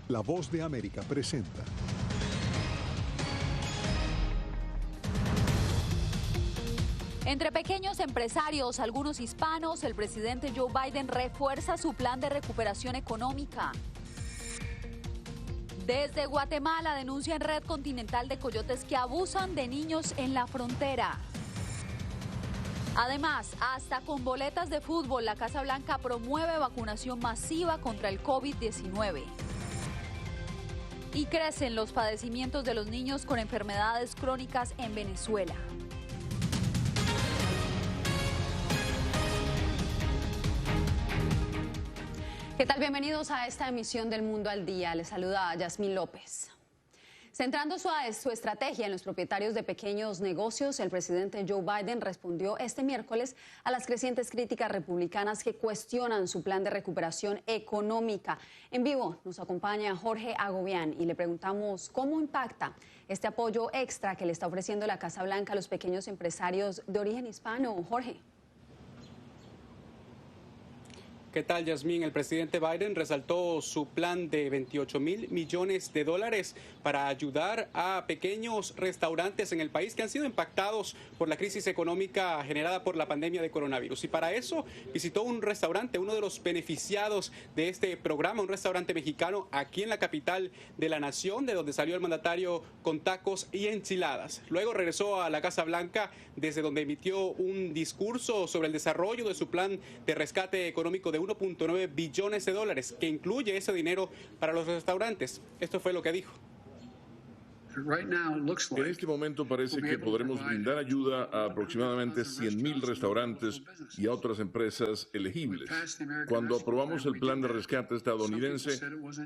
La Voz de América presenta. Entre pequeños empresarios, algunos hispanos, el presidente Joe Biden refuerza su plan de recuperación económica. Desde Guatemala denuncian red continental de coyotes que abusan de niños en la frontera. Además, hasta con boletas de fútbol, la Casa Blanca promueve vacunación masiva contra el COVID-19. Y crecen los padecimientos de los niños con enfermedades crónicas en Venezuela. ¿Qué tal? Bienvenidos a esta emisión del Mundo al Día. Les saluda Yasmín López. Centrando su estrategia en los propietarios de pequeños negocios, el presidente Joe Biden respondió este miércoles a las crecientes críticas republicanas que cuestionan su plan de recuperación económica. En vivo nos acompaña Jorge Agobián y le preguntamos cómo impacta este apoyo extra que le está ofreciendo la Casa Blanca a los pequeños empresarios de origen hispano. Jorge. ¿Qué tal, Yasmín? El presidente Biden resaltó su plan de $28,000 millones para ayudar a pequeños restaurantes en el país que han sido impactados por la crisis económica generada por la pandemia de coronavirus. Y para eso visitó un restaurante, uno de los beneficiados de este programa, un restaurante mexicano aquí en la capital de la nación, de donde salió el mandatario con tacos y enchiladas. Luego regresó a la Casa Blanca, desde donde emitió un discurso sobre el desarrollo de su plan de rescate económico de $1.9 billones, que incluye ese dinero para los restaurantes. Esto fue lo que dijo. En este momento parece que podremos brindar ayuda a aproximadamente 100,000 restaurantes y a otras empresas elegibles. Cuando aprobamos el plan de rescate estadounidense,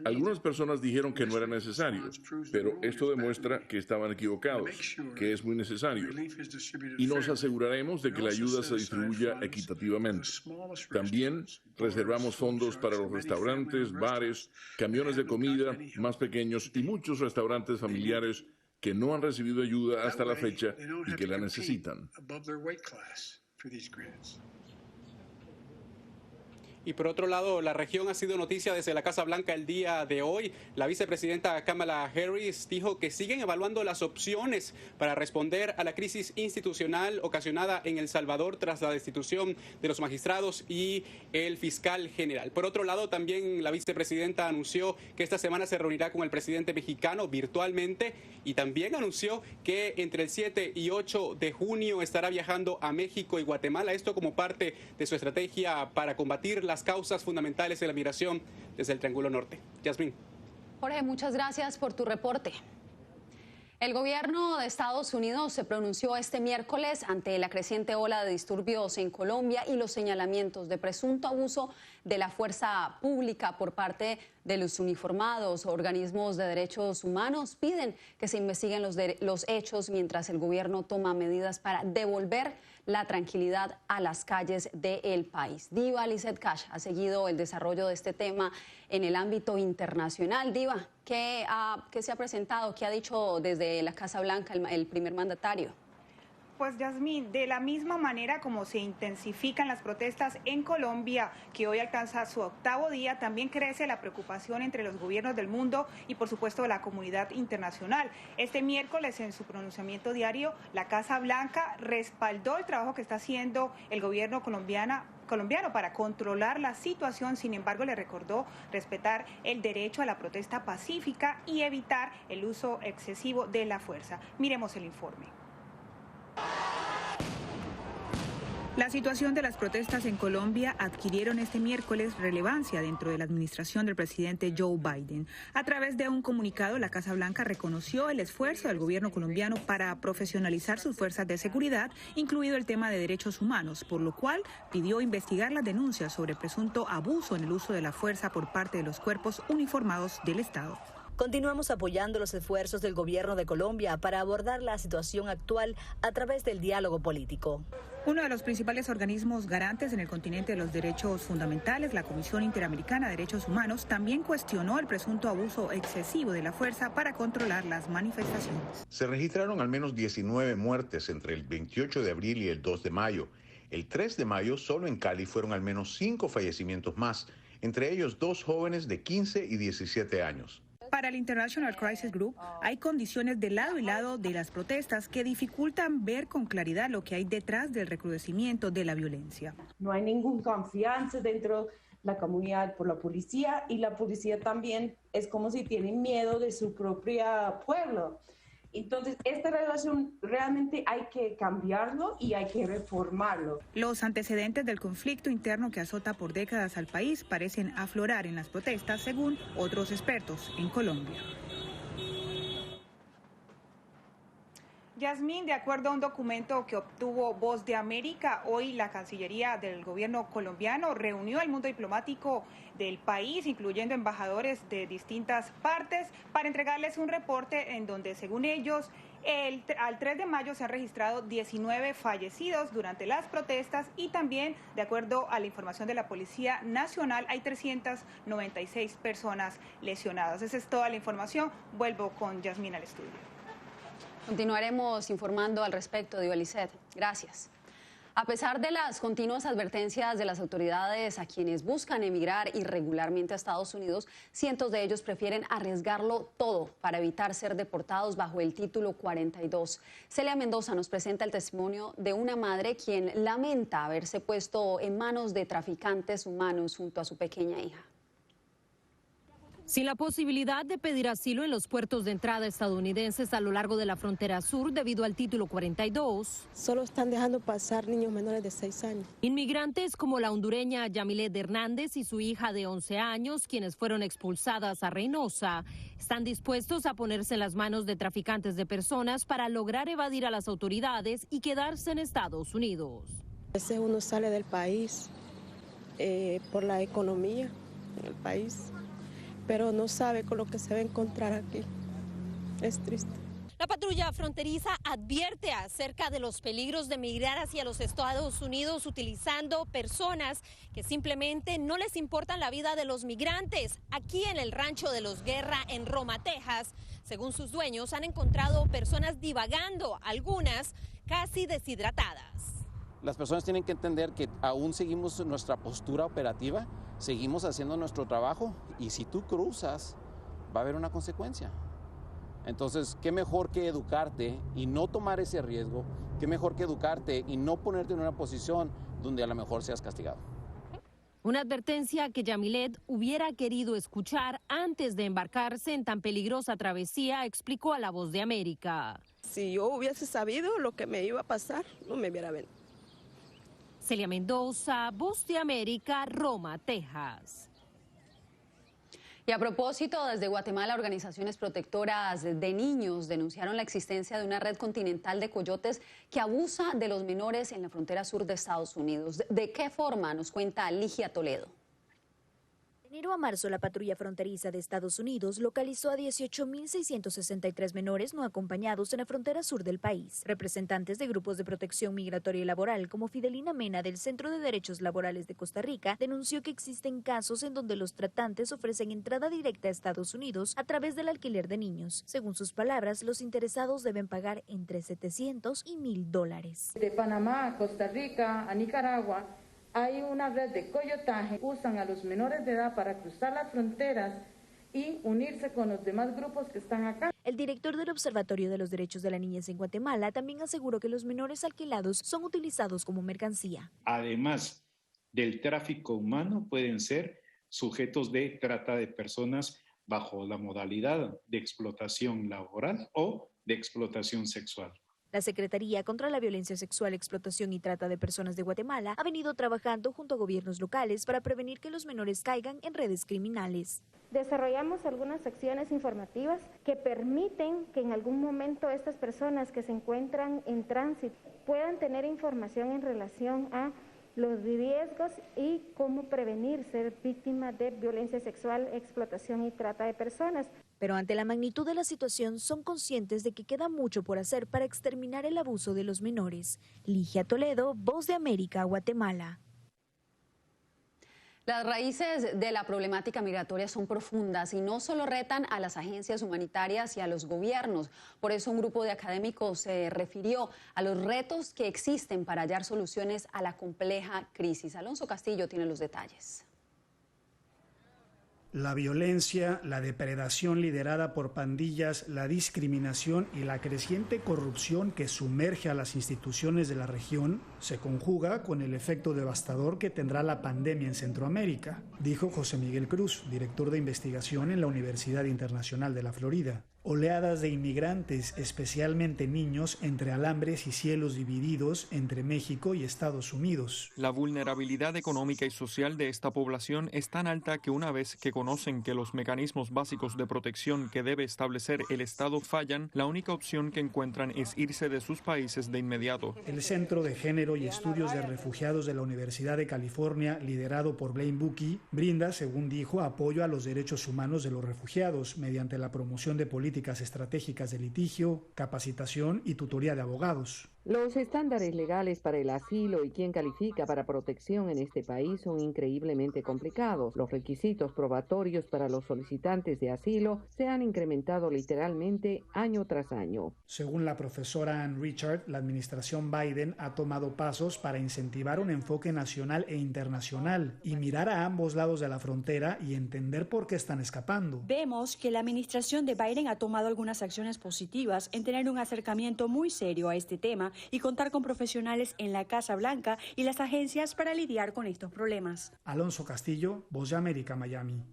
algunas personas dijeron que no era necesario, pero esto demuestra que estaban equivocados, que es muy necesario. Y nos aseguraremos de que la ayuda se distribuya equitativamente. También reservamos fondos para los restaurantes, bares, camiones de comida más pequeños y muchos restaurantes familiares que no han recibido ayuda hasta la fecha y que la necesitan. Y por otro lado, la región ha sido noticia desde la Casa Blanca el día de hoy. La vicepresidenta Kamala Harris dijo que siguen evaluando las opciones para responder a la crisis institucional ocasionada en El Salvador tras la destitución de los magistrados y el fiscal general. Por otro lado, también la vicepresidenta anunció que esta semana se reunirá con el presidente mexicano virtualmente y también anunció que entre el 7 y 8 de junio estará viajando a México y Guatemala. Esto como parte de su estrategia para combatir las causas fundamentales de la migración desde el Triángulo Norte. Yasmín. Jorge, muchas gracias por tu reporte. El gobierno de Estados Unidos se pronunció este miércoles ante la creciente ola de disturbios en Colombia y los señalamientos de presunto abuso de la fuerza pública por parte de los uniformados. Organismos de derechos humanos piden que se investiguen los hechos mientras el gobierno toma medidas para devolver la tranquilidad a las calles del país. Diva Lizeth Cash ha seguido el desarrollo de este tema en el ámbito internacional. Diva, ¿qué se ha presentado? ¿Qué ha dicho desde la Casa Blanca el primer mandatario? Pues Yasmín, de la misma manera como se intensifican las protestas en Colombia, que hoy alcanza su 8º día, también crece la preocupación entre los gobiernos del mundo y por supuesto la comunidad internacional. Este miércoles en su pronunciamiento diario, la Casa Blanca respaldó el trabajo que está haciendo el gobierno colombiano para controlar la situación. Sin embargo, le recordó respetar el derecho a la protesta pacífica y evitar el uso excesivo de la fuerza. Miremos el informe. La situación de las protestas en Colombia adquirieron este miércoles relevancia dentro de la administración del presidente Joe Biden. A través de un comunicado, la Casa Blanca reconoció el esfuerzo del gobierno colombiano para profesionalizar sus fuerzas de seguridad, incluido el tema de derechos humanos, por lo cual pidió investigar las denuncias sobre presunto abuso en el uso de la fuerza por parte de los cuerpos uniformados del Estado. Continuamos apoyando los esfuerzos del gobierno de Colombia para abordar la situación actual a través del diálogo político. Uno de los principales organismos garantes en el continente de los derechos fundamentales, la Comisión Interamericana de Derechos Humanos, también cuestionó el presunto abuso excesivo de la fuerza para controlar las manifestaciones. Se registraron al menos 19 muertes entre el 28 de abril y el 2 de mayo. El 3 de mayo, solo en Cali, fueron al menos 5 fallecimientos más, entre ellos 2 jóvenes de 15 y 17 años. Para el International Crisis Group, hay condiciones de lado y lado de las protestas que dificultan ver con claridad lo que hay detrás del recrudecimiento de la violencia. No hay ninguna confianza dentro de la comunidad por la policía, y la policía también es como si tienen miedo de su propio pueblo. Entonces, esta relación realmente hay que cambiarlo y hay que reformarlo. Los antecedentes del conflicto interno que azota por décadas al país parecen aflorar en las protestas, según otros expertos en Colombia. Yasmín, de acuerdo a un documento que obtuvo Voz de América, hoy la Cancillería del gobierno colombiano reunió al mundo diplomático del país, incluyendo embajadores de distintas partes, para entregarles un reporte en donde, según ellos, al 3 de mayo se han registrado 19 fallecidos durante las protestas y también, de acuerdo a la información de la Policía Nacional, hay 396 personas lesionadas. Esa es toda la información. Vuelvo con Yasmín al estudio. Continuaremos informando al respecto, Divalicet. Gracias. A pesar de las continuas advertencias de las autoridades a quienes buscan emigrar irregularmente a Estados Unidos, cientos de ellos prefieren arriesgarlo todo para evitar ser deportados bajo el título 42. Celia Mendoza nos presenta el testimonio de una madre quien lamenta haberse puesto en manos de traficantes humanos junto a su pequeña hija. Sin la posibilidad de pedir asilo en los puertos de entrada estadounidenses a lo largo de la frontera sur debido al título 42, solo están dejando pasar niños menores de 6 años. Inmigrantes como la hondureña Yamilet Hernández y su hija de 11 años, quienes fueron expulsadas a Reynosa, están dispuestos a ponerse en las manos de traficantes de personas para lograr evadir a las autoridades y quedarse en Estados Unidos. A veces uno sale del país por la economía en el país, pero no sabe con lo que se va a encontrar aquí. Es triste. La patrulla fronteriza advierte acerca de los peligros de migrar hacia los Estados Unidos utilizando personas que simplemente no les importan la vida de los migrantes. Aquí en el rancho de Los Guerra, en Roma, Texas, según sus dueños, han encontrado personas divagando, algunas casi deshidratadas. Las personas tienen que entender que aún seguimos nuestra postura operativa, seguimos haciendo nuestro trabajo, y si tú cruzas, va a haber una consecuencia. Entonces, qué mejor que educarte y no tomar ese riesgo, qué mejor que educarte y no ponerte en una posición donde a lo mejor seas castigado. Una advertencia que Yamilet hubiera querido escuchar antes de embarcarse en tan peligrosa travesía, explicó a La Voz de América. Si yo hubiese sabido lo que me iba a pasar, no me hubiera venido. Celia Mendoza, Voz de América, Roma, Texas. Y a propósito, desde Guatemala, organizaciones protectoras de niños denunciaron la existencia de una red continental de coyotes que abusa de los menores en la frontera sur de Estados Unidos. ¿De qué forma? Nos cuenta Ligia Toledo. De enero a marzo, la patrulla fronteriza de Estados Unidos localizó a 18.663 menores no acompañados en la frontera sur del país. Representantes de grupos de protección migratoria y laboral, como Fidelina Mena del Centro de Derechos Laborales de Costa Rica, denunció que existen casos en donde los tratantes ofrecen entrada directa a Estados Unidos a través del alquiler de niños. Según sus palabras, los interesados deben pagar entre $700 y $1,000. De Panamá a Costa Rica, a Nicaragua, hay una red de coyotaje, usan a los menores de edad para cruzar las fronteras y unirse con los demás grupos que están acá. El director del Observatorio de los Derechos de la Niñez en Guatemala también aseguró que los menores alquilados son utilizados como mercancía. Además del tráfico humano, pueden ser sujetos de trata de personas bajo la modalidad de explotación laboral o de explotación sexual. La Secretaría contra la Violencia Sexual, Explotación y Trata de Personas de Guatemala ha venido trabajando junto a gobiernos locales para prevenir que los menores caigan en redes criminales. Desarrollamos algunas acciones informativas que permiten que en algún momento estas personas que se encuentran en tránsito puedan tener información en relación a los riesgos y cómo prevenir ser víctima de violencia sexual, explotación y trata de personas. Pero ante la magnitud de la situación son conscientes de que queda mucho por hacer para exterminar el abuso de los menores. Ligia Toledo, Voz de América, Guatemala. Las raíces de la problemática migratoria son profundas y no solo retan a las agencias humanitarias y a los gobiernos. Por eso un grupo de académicos se refirió a los retos que existen para hallar soluciones a la compleja crisis. Alonso Castillo tiene los detalles. La violencia, la depredación liderada por pandillas, la discriminación y la creciente corrupción que sumerge a las instituciones de la región se conjuga con el efecto devastador que tendrá la pandemia en Centroamérica, dijo José Miguel Cruz, director de investigación en la Universidad Internacional de la Florida. Oleadas de inmigrantes, especialmente niños, entre alambres y cielos divididos entre México y Estados Unidos. La vulnerabilidad económica y social de esta población es tan alta que una vez que conocen que los mecanismos básicos de protección que debe establecer el Estado fallan, la única opción que encuentran es irse de sus países de inmediato. El Centro de Género y Estudios de Refugiados de la Universidad de California, liderado por Blaine Bucky, brinda, según dijo, apoyo a los derechos humanos de los refugiados mediante la promoción de políticas estratégicas de litigio, capacitación y tutoría de abogados. Los estándares legales para el asilo y quién califica para protección en este país son increíblemente complicados. Los requisitos probatorios para los solicitantes de asilo se han incrementado literalmente año tras año. Según la profesora Ann Richard, la administración Biden ha tomado pasos para incentivar un enfoque nacional e internacional y mirar a ambos lados de la frontera y entender por qué están escapando. Vemos que la administración de Biden ha tomado algunas acciones positivas en tener un acercamiento muy serio a este tema y contar con profesionales en la Casa Blanca y las agencias para lidiar con estos problemas. Alonso Castillo, Voz de América, Miami.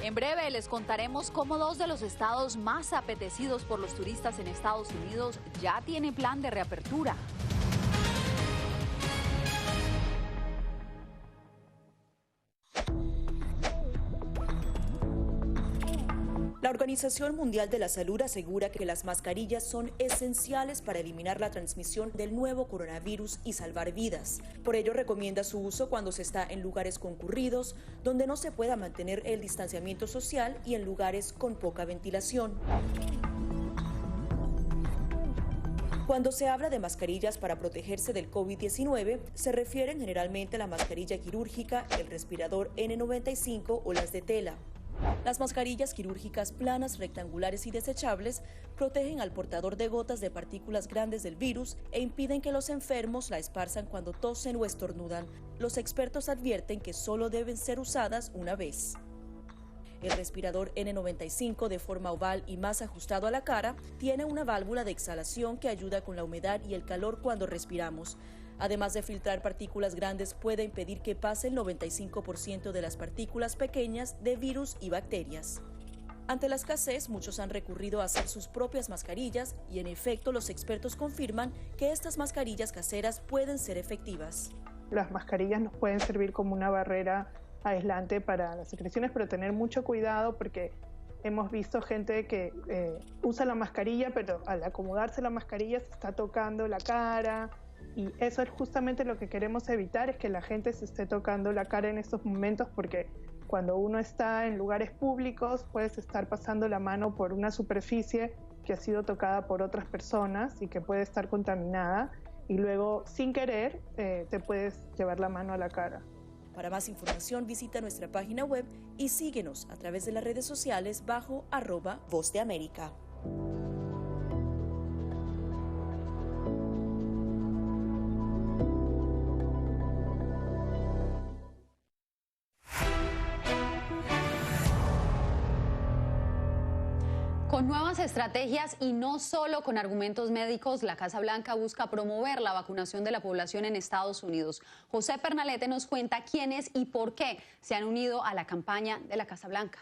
En breve les contaremos cómo 2 de los estados más apetecidos por los turistas en Estados Unidos ya tienen plan de reapertura. La Organización Mundial de la Salud asegura que las mascarillas son esenciales para eliminar la transmisión del nuevo coronavirus y salvar vidas. Por ello, recomienda su uso cuando se está en lugares concurridos, donde no se pueda mantener el distanciamiento social y en lugares con poca ventilación. Cuando se habla de mascarillas para protegerse del COVID-19, se refieren generalmente a la mascarilla quirúrgica, el respirador N95 o las de tela. Las mascarillas quirúrgicas planas, rectangulares y desechables protegen al portador de gotas de partículas grandes del virus e impiden que los enfermos la esparzan cuando tosen o estornudan. Los expertos advierten que solo deben ser usadas una vez. El respirador N95, de forma oval y más ajustado a la cara, tiene una válvula de exhalación que ayuda con la humedad y el calor cuando respiramos. Además de filtrar partículas grandes, puede impedir que pase el 95% de las partículas pequeñas de virus y bacterias. Ante la escasez, muchos han recurrido a hacer sus propias mascarillas y, en efecto, los expertos confirman que estas mascarillas caseras pueden ser efectivas. Las mascarillas nos pueden servir como una barrera aislante para las secreciones, pero tener mucho cuidado porque hemos visto gente que usa la mascarilla, pero al acomodarse la mascarilla se está tocando la cara. Y eso es justamente lo que queremos evitar, es que la gente se esté tocando la cara en estos momentos, porque cuando uno está en lugares públicos puedes estar pasando la mano por una superficie que ha sido tocada por otras personas y que puede estar contaminada y luego sin querer te puedes llevar la mano a la cara. Para más información visita nuestra página web y síguenos a través de las redes sociales bajo @Voz de América. Con nuevas estrategias y no solo con argumentos médicos, la Casa Blanca busca promover la vacunación de la población en Estados Unidos. José Pernalete nos cuenta quiénes y por qué se han unido a la campaña de la Casa Blanca.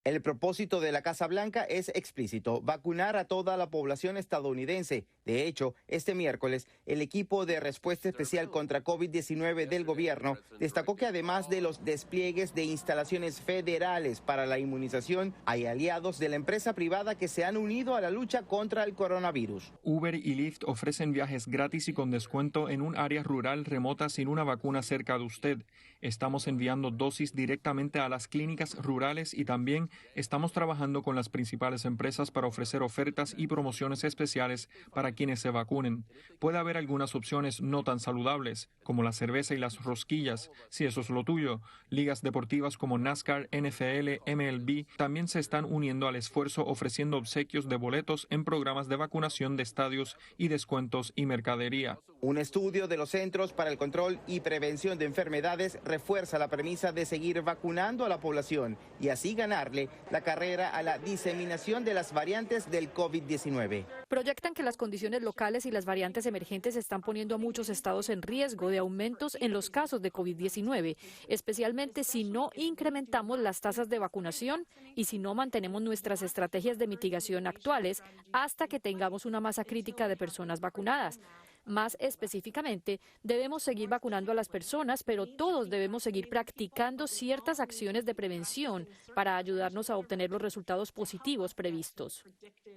El propósito de la Casa Blanca es explícito: vacunar a toda la población estadounidense. De hecho, este miércoles, el equipo de respuesta especial contra COVID-19 del gobierno destacó que además de los despliegues de instalaciones federales para la inmunización, hay aliados de la empresa privada que se han unido a la lucha contra el coronavirus. Uber y Lyft ofrecen viajes gratis y con descuento en un área rural remota sin una vacuna cerca de usted. Estamos enviando dosis directamente a las clínicas rurales y también estamos trabajando con las principales empresas para ofrecer ofertas y promociones especiales para quienes se vacunen. Puede haber algunas opciones no tan saludables, como la cerveza y las rosquillas, si eso es lo tuyo. Ligas deportivas como NASCAR, NFL, MLB también se están uniendo al esfuerzo ofreciendo obsequios de boletos en programas de vacunación de estadios y descuentos y mercadería. Un estudio de los Centros para el Control y Prevención de Enfermedades refuerza la premisa de seguir vacunando a la población y así ganarle la carrera a la diseminación de las variantes del COVID-19. Proyectan que las condiciones locales y las variantes emergentes están poniendo a muchos estados en riesgo de aumentos en los casos de COVID-19, especialmente si no incrementamos las tasas de vacunación y si no mantenemos nuestras estrategias de mitigación actuales hasta que tengamos una masa crítica de personas vacunadas. Más específicamente, debemos seguir vacunando a las personas, pero todos debemos seguir practicando ciertas acciones de prevención para ayudarnos a obtener los resultados positivos previstos.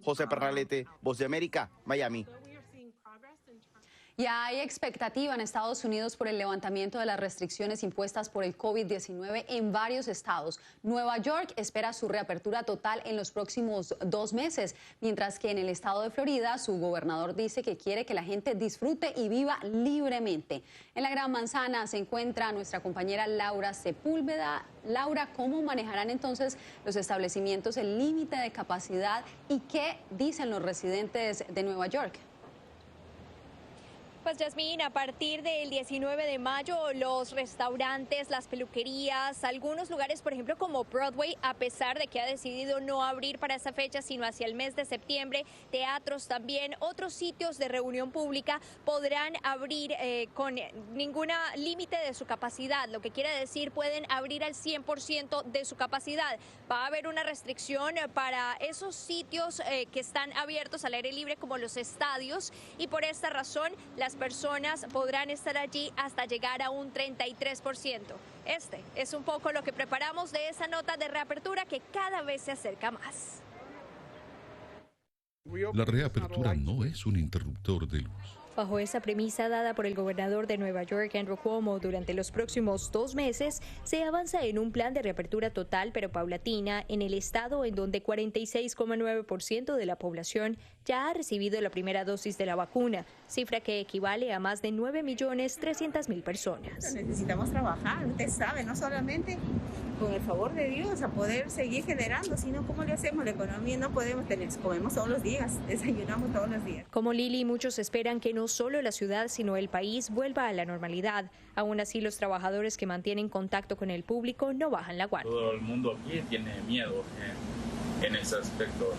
José Pernalete, Voz de América, Miami. Ya hay expectativa en Estados Unidos por el levantamiento de las restricciones impuestas por el COVID-19 en varios estados. Nueva York espera su reapertura total en los próximos 2 meses, mientras que en el estado de Florida su gobernador dice que quiere que la gente disfrute y viva libremente. En la Gran Manzana se encuentra nuestra compañera Laura Sepúlveda. Laura, ¿cómo manejarán entonces los establecimientos el límite de capacidad y qué dicen los residentes de Nueva York? Pues Yasmín, a partir del 19 de mayo, los restaurantes, las peluquerías, algunos lugares, por ejemplo, como Broadway, a pesar de que ha decidido no abrir para esa fecha, sino hacia el mes de septiembre, teatros también, otros sitios de reunión pública podrán abrir con ningún límite de su capacidad, lo que quiere decir pueden abrir al 100% de su capacidad. Va a haber una restricción para esos sitios que están abiertos al aire libre como los estadios y por esta razón las personas podrán estar allí hasta llegar a un 33%. Este es un poco lo que preparamos de esa nota de reapertura que cada vez se acerca más. La reapertura no es un interruptor de luz. Bajo esa premisa dada por el gobernador de Nueva York, Andrew Cuomo, durante los próximos 2 meses, se avanza en un plan de reapertura total pero paulatina en el estado en donde 46,9% de la población ya ha recibido la primera dosis de la vacuna, cifra que equivale a más de 9.300.000 personas. Necesitamos trabajar, usted sabe, no solamente con el favor de Dios a poder seguir generando, sino cómo le hacemos la economía, no podemos tener, comemos todos los días, desayunamos todos los días. Como Lili, muchos esperan que no solo la ciudad, sino el país vuelva a la normalidad. Aún así, los trabajadores que mantienen contacto con el público no bajan la guardia. Todo el mundo aquí tiene miedo en ese aspecto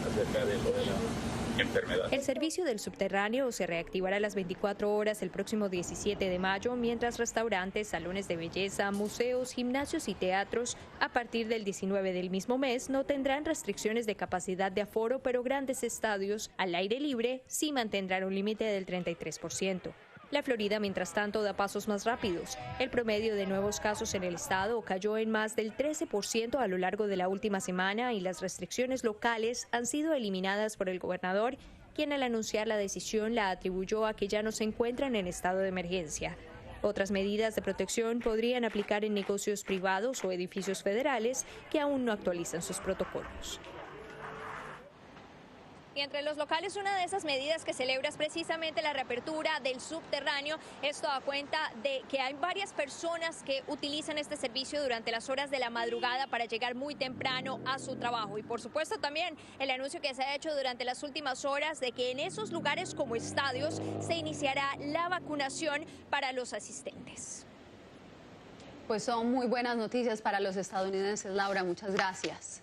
acerca de lo de la enfermedad. El servicio del subterráneo se reactivará a las 24 horas el próximo 17 de mayo, mientras restaurantes, salones de belleza, museos, gimnasios y teatros a partir del 19 del mismo mes no tendrán restricciones de capacidad de aforo, pero grandes estadios al aire libre sí mantendrán un límite del 33%. La Florida, mientras tanto, da pasos más rápidos. El promedio de nuevos casos en el estado cayó en más del 13% a lo largo de la última semana y las restricciones locales han sido eliminadas por el gobernador, quien al anunciar la decisión la atribuyó a que ya no se encuentran en estado de emergencia. Otras medidas de protección podrían aplicar en negocios privados o edificios federales que aún no actualizan sus protocolos. Y entre los locales, una de esas medidas que celebra es precisamente la reapertura del subterráneo. Esto da cuenta de que hay varias personas que utilizan este servicio durante las horas de la madrugada para llegar muy temprano a su trabajo. Y por supuesto también el anuncio que se ha hecho durante las últimas horas de que en esos lugares como estadios se iniciará la vacunación para los asistentes. Pues son muy buenas noticias para los estadounidenses, Laura. Muchas gracias.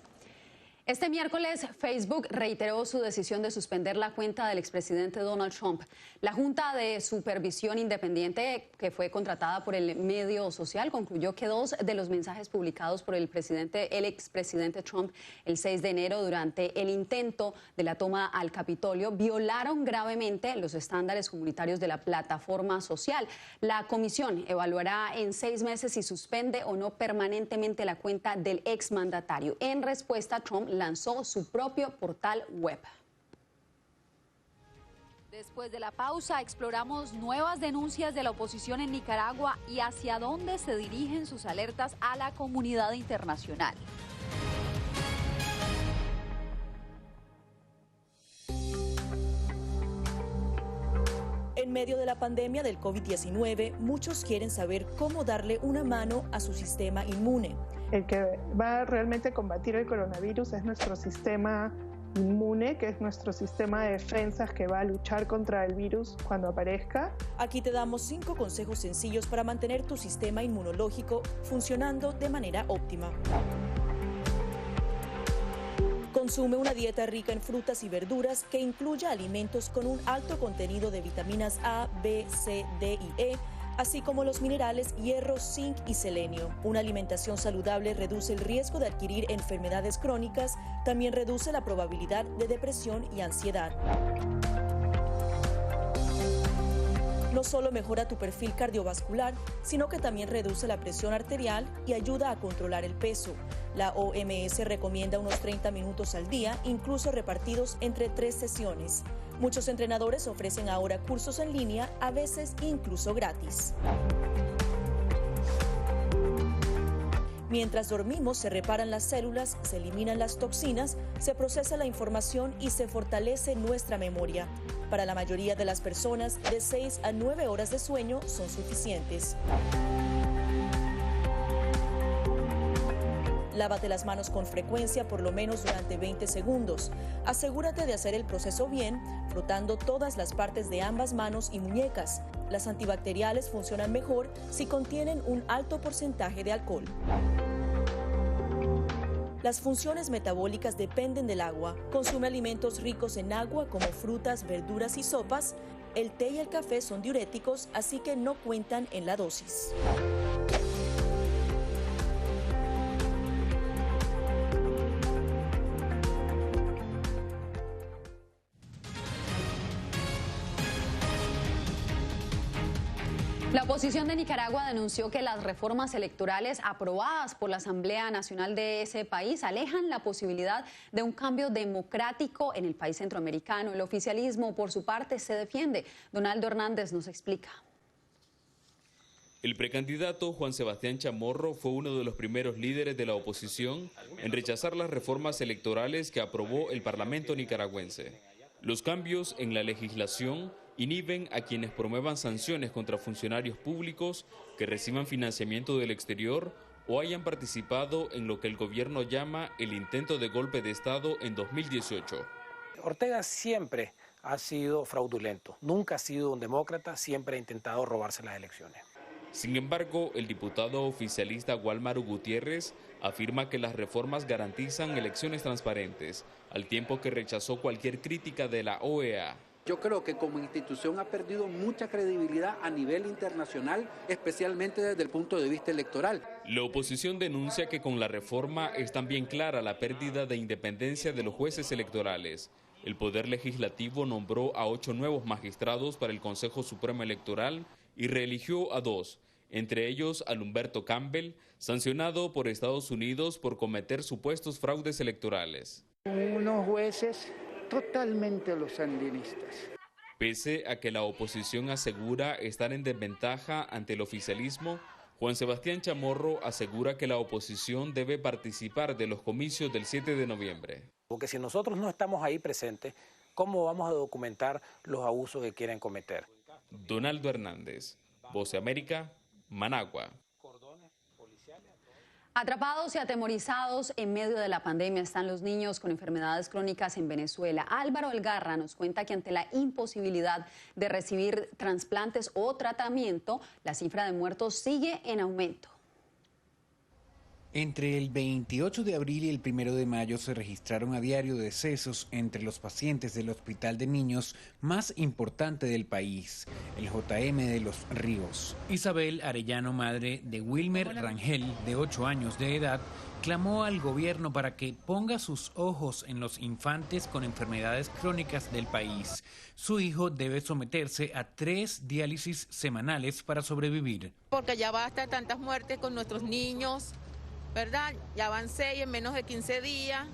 Este miércoles, Facebook reiteró su decisión de suspender la cuenta del expresidente Donald Trump. La Junta de Supervisión Independiente, que fue contratada por el medio social, concluyó que 2 de los mensajes publicados por el expresidente Trump el 6 de enero durante el intento de la toma al Capitolio violaron gravemente los estándares comunitarios de la plataforma social. La comisión evaluará en 6 meses si suspende o no permanentemente la cuenta del exmandatario. En respuesta, Trump lanzó su propio portal web. Después de la pausa, exploramos nuevas denuncias de la oposición en Nicaragua y hacia dónde se dirigen sus alertas a la comunidad internacional. medio de la pandemia del COVID-19, muchos quieren saber cómo darle una mano a su sistema inmune. El que va a realmente combatir el coronavirus es nuestro sistema inmune, que es nuestro sistema de defensas que va a luchar contra el virus cuando aparezca. Aquí te damos 5 consejos sencillos para mantener tu sistema inmunológico funcionando de manera óptima. Consume una dieta rica en frutas y verduras que incluya alimentos con un alto contenido de vitaminas A, B, C, D y E, así como los minerales hierro, zinc y selenio. Una alimentación saludable reduce el riesgo de adquirir enfermedades crónicas, también reduce la probabilidad de depresión y ansiedad. No solo mejora tu perfil cardiovascular, sino que también reduce la presión arterial y ayuda a controlar el peso. La OMS recomienda unos 30 minutos al día, incluso repartidos entre 3 sesiones. Muchos entrenadores ofrecen ahora cursos en línea, a veces incluso gratis. Mientras dormimos, se reparan las células, se eliminan las toxinas, se procesa la información y se fortalece nuestra memoria. Para la mayoría de las personas, de 6 a 9 horas de sueño son suficientes. Lávate las manos con frecuencia, por lo menos durante 20 segundos. Asegúrate de hacer el proceso bien, frotando todas las partes de ambas manos y muñecas. Las antibacteriales funcionan mejor si contienen un alto porcentaje de alcohol. Las funciones metabólicas dependen del agua. Consume alimentos ricos en agua como frutas, verduras y sopas. El té y el café son diuréticos, así que no cuentan en la dosis. La oposición de Nicaragua denunció que las reformas electorales aprobadas por la Asamblea Nacional de ese país alejan la posibilidad de un cambio democrático en el país centroamericano. El oficialismo, por su parte, se defiende. Donaldo Hernández nos explica. El precandidato Juan Sebastián Chamorro fue uno de los primeros líderes de la oposición en rechazar las reformas electorales que aprobó el Parlamento nicaragüense. Los cambios en la legislación inhiben a quienes promuevan sanciones contra funcionarios públicos que reciban financiamiento del exterior o hayan participado en lo que el gobierno llama el intento de golpe de Estado en 2018. Ortega siempre ha sido fraudulento, nunca ha sido un demócrata, siempre ha intentado robarse las elecciones. Sin embargo, el diputado oficialista Walmaro Gutiérrez afirma que las reformas garantizan elecciones transparentes, al tiempo que rechazó cualquier crítica de la OEA. Yo creo que como institución ha perdido mucha credibilidad a nivel internacional, especialmente desde el punto de vista electoral. La oposición denuncia que con la reforma es también clara la pérdida de independencia de los jueces electorales. El Poder Legislativo nombró a 8 nuevos magistrados para el Consejo Supremo Electoral y reeligió a 2, entre ellos a Humberto Campbell, sancionado por Estados Unidos por cometer supuestos fraudes electorales. Unos jueces totalmente los sandinistas. Pese a que la oposición asegura estar en desventaja ante el oficialismo, Juan Sebastián Chamorro asegura que la oposición debe participar de los comicios del 7 de noviembre. Porque si nosotros no estamos ahí presentes, ¿cómo vamos a documentar los abusos que quieren cometer? Donaldo Hernández, Voz de América, Managua. Atrapados y atemorizados en medio de la pandemia están los niños con enfermedades crónicas en Venezuela. Álvaro Elgarra nos cuenta que ante la imposibilidad de recibir trasplantes o tratamiento, la cifra de muertos sigue en aumento. Entre el 28 de abril y el 1 de mayo se registraron a diario decesos entre los pacientes del hospital de niños más importante del país, el JM de Los Ríos. Isabel Arellano, madre de Wilmer Rangel, de 8 años de edad, clamó al gobierno para que ponga sus ojos en los infantes con enfermedades crónicas del país. Su hijo debe someterse a 3 diálisis semanales para sobrevivir. Porque ya basta tantas muertes con nuestros niños, ¿verdad? Ya van 6 en menos de 15 días.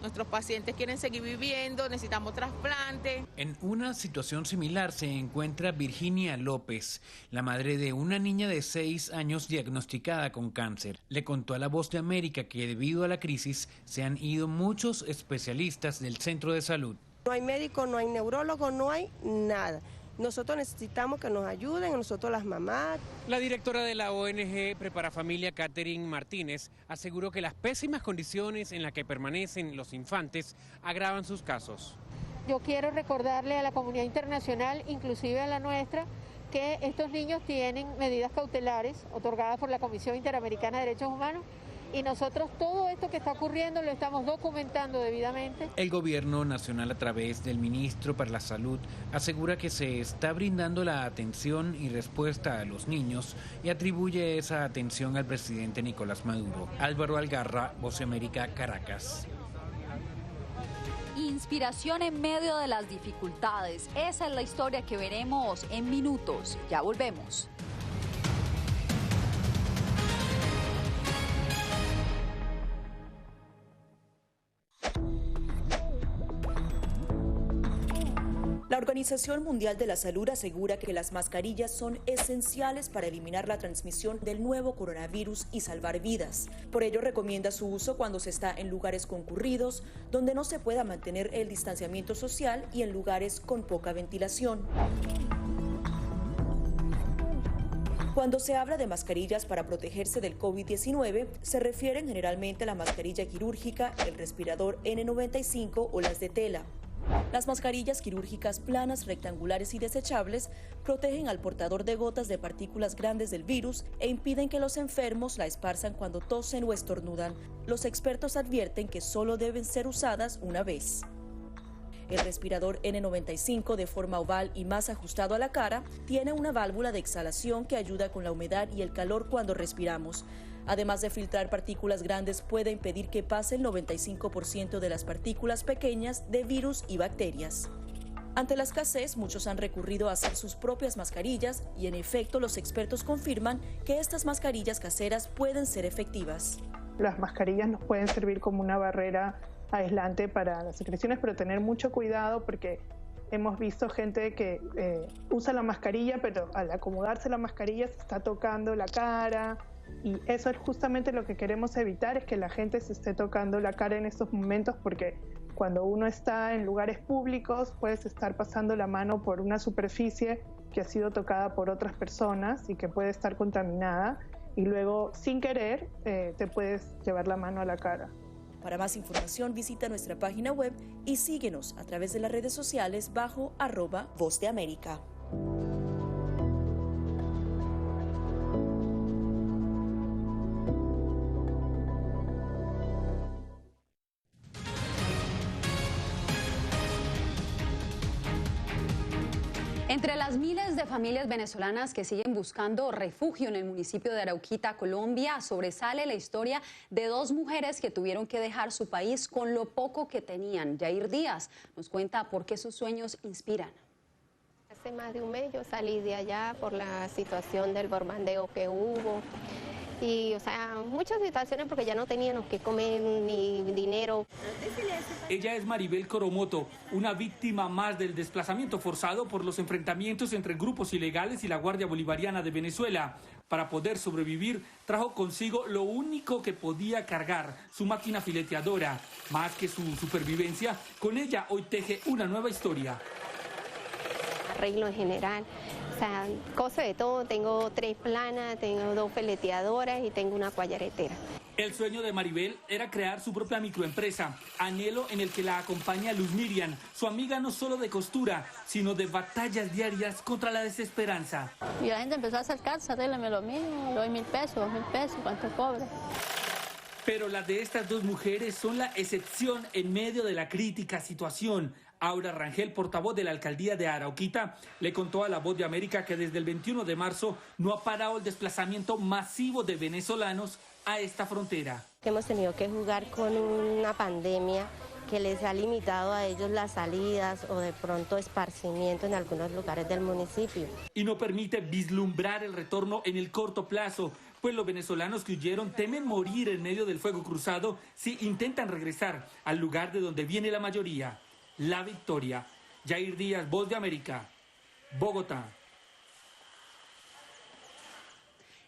Nuestros pacientes quieren seguir viviendo, necesitamos trasplante. En una situación similar se encuentra Virginia López, la madre de una niña de 6 años diagnosticada con cáncer. Le contó a La Voz de América que debido a la crisis se han ido muchos especialistas del centro de salud. No hay médico, no hay neurólogo, no hay nada. Nosotros necesitamos que nos ayuden, nosotros las mamás. La directora de la ONG Prepara Familia, Catherine Martínez, aseguró que las pésimas condiciones en las que permanecen los infantes agravan sus casos. Yo quiero recordarle a la comunidad internacional, inclusive a la nuestra, que estos niños tienen medidas cautelares otorgadas por la Comisión Interamericana de Derechos Humanos y nosotros todo esto que está ocurriendo lo estamos documentando debidamente. El gobierno nacional, a través del ministro para la Salud, asegura que se está brindando la atención y respuesta a los niños y atribuye esa atención al presidente Nicolás Maduro. Álvaro Algarra, Voz de América, Caracas. Inspiración en medio de las dificultades. Esa es la historia que veremos en minutos. Ya volvemos. La Organización Mundial de la Salud asegura que las mascarillas son esenciales para eliminar la transmisión del nuevo coronavirus y salvar vidas. Por ello recomienda su uso cuando se está en lugares concurridos, donde no se pueda mantener el distanciamiento social y en lugares con poca ventilación. Cuando se habla de mascarillas para protegerse del COVID-19, se refieren generalmente a la mascarilla quirúrgica, el respirador N95 o las de tela. Las mascarillas quirúrgicas planas, rectangulares y desechables protegen al portador de gotas de partículas grandes del virus e impiden que los enfermos la esparzan cuando tosen o estornudan. Los expertos advierten que solo deben ser usadas una vez. El respirador N95, de forma oval y más ajustado a la cara, tiene una válvula de exhalación que ayuda con la humedad y el calor cuando respiramos. Además de filtrar partículas grandes, puede impedir que pase el 95% de las partículas pequeñas de virus y bacterias. Ante la escasez, muchos han recurrido a hacer sus propias mascarillas y, en efecto, los expertos confirman que estas mascarillas caseras pueden ser efectivas. Las mascarillas nos pueden servir como una barrera aislante para las secreciones, pero tener mucho cuidado porque hemos visto gente que usa la mascarilla, pero al acomodarse la mascarilla se está tocando la cara. Y eso es justamente lo que queremos evitar, es que la gente se esté tocando la cara en estos momentos, porque cuando uno está en lugares públicos puedes estar pasando la mano por una superficie que ha sido tocada por otras personas y que puede estar contaminada y luego sin querer te puedes llevar la mano a la cara. Para más información visita nuestra página web y síguenos a través de las redes sociales bajo @Voz de América. Entre las miles de familias venezolanas que siguen buscando refugio en el municipio de Arauquita, Colombia, sobresale la historia de dos mujeres que tuvieron que dejar su país con lo poco que tenían. Yair Díaz nos cuenta por qué sus sueños inspiran. Hace más de un mes yo salí de allá por la situación del bombardeo que hubo. Y, o sea, muchas situaciones porque ya no teníamos que comer ni dinero. Ella es Maribel Coromoto, una víctima más del desplazamiento forzado por los enfrentamientos entre grupos ilegales y la Guardia Bolivariana de Venezuela. Para poder sobrevivir, trajo consigo lo único que podía cargar, su máquina fileteadora. Más que su supervivencia, con ella hoy teje una nueva historia. Arreglo en general. O sea, cosas de todo, tengo 3 planas, tengo 2 fileteadoras y tengo una cuayaretera. El sueño de Maribel era crear su propia microempresa, anhelo en el que la acompaña Luz Miriam, su amiga no solo de costura, sino de batallas diarias contra la desesperanza. Y la gente empezó a acercarse, arréglame lo mismo, le doy 1.000 pesos, 2.000 pesos, ¿cuánto cobra? Pero las de estas dos mujeres son la excepción en medio de la crítica situación. Aura Rangel, portavoz de la alcaldía de Arauquita, le contó a La Voz de América que desde el 21 de marzo no ha parado el desplazamiento masivo de venezolanos a esta frontera. Hemos tenido que jugar con una pandemia que les ha limitado a ellos las salidas o de pronto esparcimiento en algunos lugares del municipio. Y no permite vislumbrar el retorno en el corto plazo, pues los venezolanos que huyeron temen morir en medio del fuego cruzado si intentan regresar al lugar de donde viene la mayoría. La Victoria. Yair Díaz, Voz de América, Bogotá.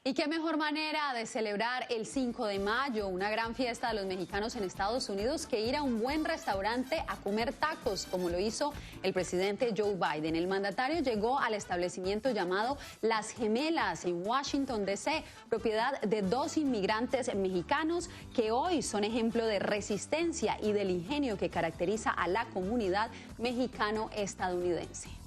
Y qué mejor manera de celebrar el 5 de mayo, una gran fiesta de los mexicanos en Estados Unidos, que ir a un buen restaurante a comer tacos, como lo hizo el presidente Joe Biden. El mandatario llegó al establecimiento llamado Las Gemelas en Washington, D.C., propiedad de 2 inmigrantes mexicanos que hoy son ejemplo de resistencia y del ingenio que caracteriza a la comunidad mexicano-estadounidense.